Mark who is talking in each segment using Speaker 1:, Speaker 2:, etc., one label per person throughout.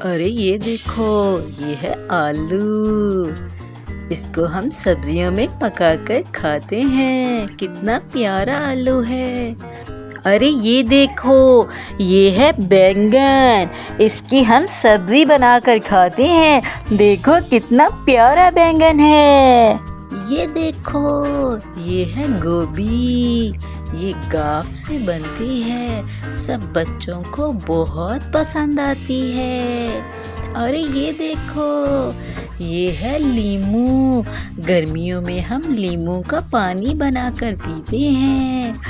Speaker 1: अरे ये देखो, ये है आलू। इसको हम सब्जियों में पकाकर खाते हैं। कितना प्यारा आलू है। अरे ये देखो, ये है बैंगन। इसकी हम सब्जी बनाकर खाते हैं। देखो कितना प्यारा बैंगन है। ये देखो, ये है गोभी। ये गाफ से बनती है। सब बच्चों को बहुत पसंद आती है। अरे ये देखो, ये है लीमू। गर्मियों में हम लीमू का पानी बनाकर पीते हैं।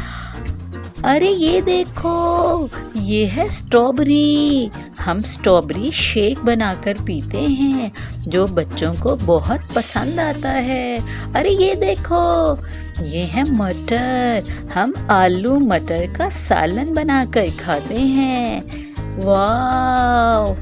Speaker 1: अरे ये देखो, ये है स्ट्रॉबेरी। हम स्ट्रॉबेरी शेक बनाकर पीते हैं, जो बच्चों को बहुत पसंद आता है। अरे ये देखो, ये है मटर। हम आलू मटर का सालन बनाकर खाते हैं। वाव!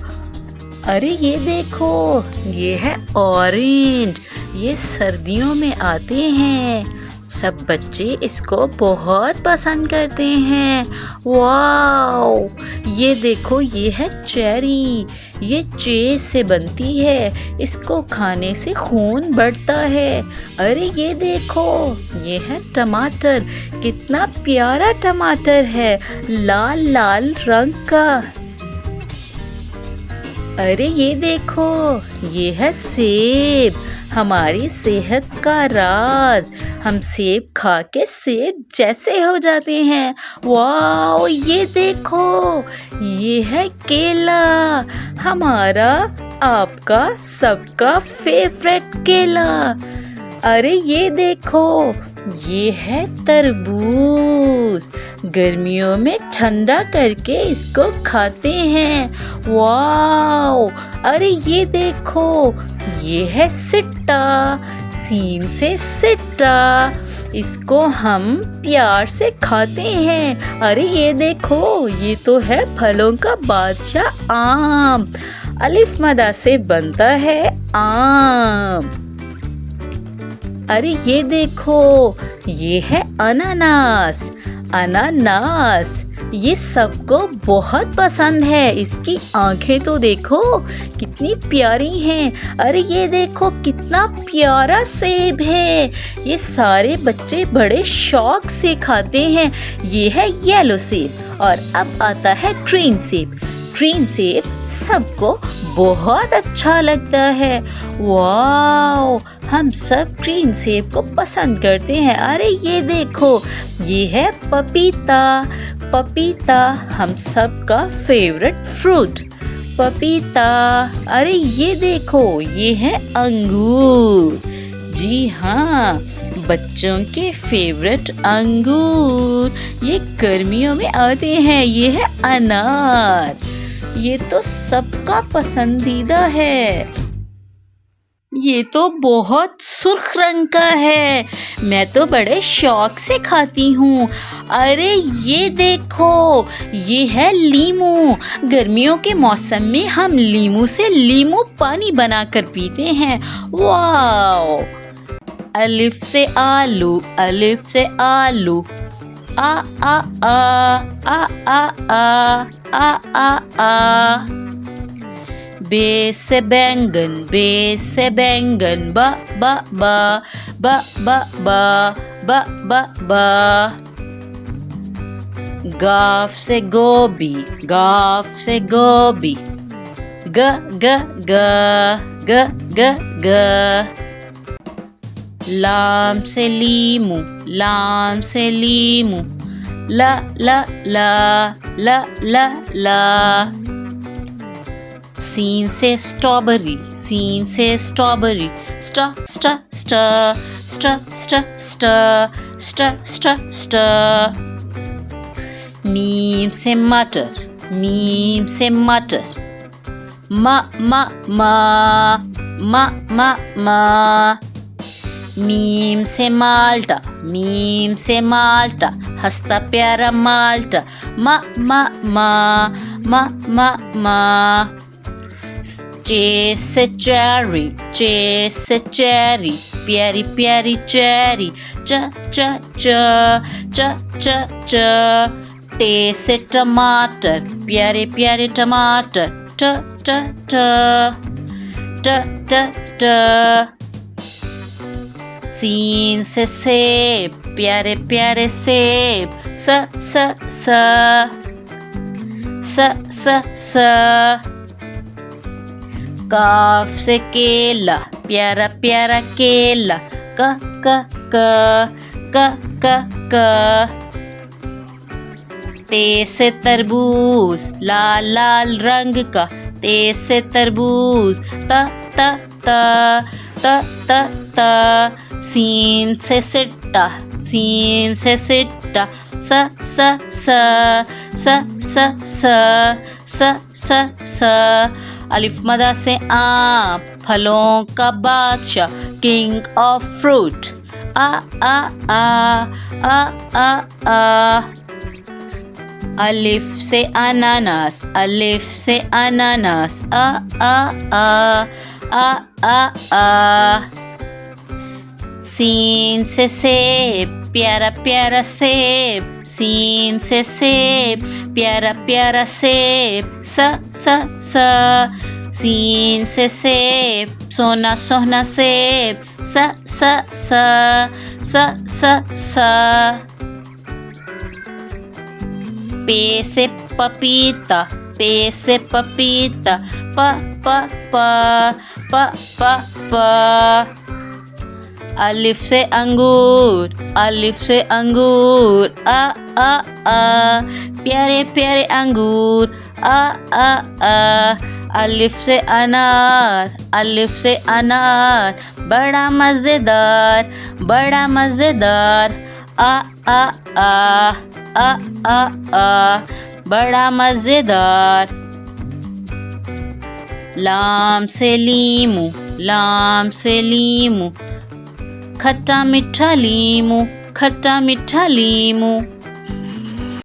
Speaker 1: अरे ये देखो, ये है ऑरेंज। ये सर्दियों में आते हैं। सब बच्चे इसको बहुत पसंद करते हैं। वाव! ये देखो, ये है चेरी। ये चेरी से बनती है। इसको खाने से खून बढ़ता है। अरे ये देखो, ये है टमाटर। कितना प्यारा टमाटर है, लाल लाल रंग का। अरे ये देखो, ये है सेब। हमारी सेहत का राज। हम सेब खा के सेब जैसे हो जाते हैं। वाह! ये देखो, ये है केला। हमारा, आपका, सबका फेवरेट केला। अरे ये देखो, ये है तरबूज। गर्मियों में ठंडा करके इसको खाते हैं। वाओ! अरे ये देखो, ये है सिट्टा। सीन से सिट्टा। इसको हम प्यार से खाते हैं। अरे ये देखो, ये तो है फलों का बादशाह आम। अलिफ मदा से बनता है आम। अरे ये देखो, ये है अनानास। अनानास ये सबको बहुत पसंद है। इसकी आंखें तो देखो कितनी प्यारी हैं। अरे ये देखो, कितना प्यारा सेब है। ये सारे बच्चे बड़े शौक से खाते हैं। ये है येलो सेब। और अब आता है ग्रीन सेब। ग्रीन सेब सबको बहुत अच्छा लगता है। वाओ! हम सब ग्रीन सेब को पसंद करते हैं। अरे ये देखो, ये है पपीता। पपीता हम सब का फेवरेट फ्रूट। पपीता। अरे ये देखो, ये है अंगूर। जी हाँ, बच्चों के फेवरेट अंगूर। ये गर्मियों में आते हैं। ये है अनार। ये तो सबका पसंदीदा है। ये तो बहुत सुर्ख रंग का है। मैं तो बड़े शौक से खाती हूँ। अरे ये देखो, ये है लीमू। गर्मियों के मौसम में हम लीमू से लीमू पानी बनाकर पीते हैं। वाओ! अलिफ से आलू, अलिफ से आलू। आ आ आ आ आ आ आ आ आ। बे से बैंगन, बे से बैंगन। बा बा बा बा बा बा बा बा बा। गाफ से गोभी, गाफ से गोभी। ग ग ग ग ग ग। लाम से लीमू, लाम से लीमू। ला ला ला ला ला ला। सीन से स्ट्रॉबेरी, सीन से स्ट्रॉबेरी। स्टा स्टा स्टा स्टा स्टा स्टा स्टा स्टा स्टा। मीम से मटर, मीम से मटर। मा मा मा मा मा मा। मीम से माल्टा, मीम से माल्टा। हंसता प्यारा माल्टा। मा मा मा मा मा मा। चे से चेरी, चे से चेरी। प्यारी प्यारी चेरी। च च च च च च। टे से टमाटर। प्यारे प्यारे टमाटर। ट ट ट ट ट ट। सीन से सेब, प्यारे प्यारे सेब, स स स स स स। काफ से केला, प्यारा प्यारा केला, क क क क क क। ते से तरबूज, लाल लाल रंग का, ते से तरबूज, त त त त त त। सीन से सिट्टा, सीन से सिट्टा, स स स स स स स स स। अलिफ मदा से आम, फलों का बादशाह, किंग ऑफ फ्रूट, आ आ आ आ आ आ। अलिफ से अनानास, अलिफ से अनानास, आ आ आ आ आ आ। सीन से सेब, प्यारा प्यारा सेब, सीन से सेब, प्यारा प्यारा सेब, स स स। सीन से सेब, सोना सोना सेब, स स स स स स। पे से पपीता, पे से पपीता, प प प प प प। अलिफ से अंगूर, अलिफ से अंगूर, आ आ आ, प्यारे प्यारे अंगूर, आ आ आ। अलिफ से अनार, अलिफ से अनार, बड़ा मज़ेदार, बड़ा मज़ेदार, आ आ आ आ आ आ, बड़ा मज़ेदार। लाम से लीमू, लाम से लीमू, खट्टा मीठा लीमू, खट्टा मीठा लीमू।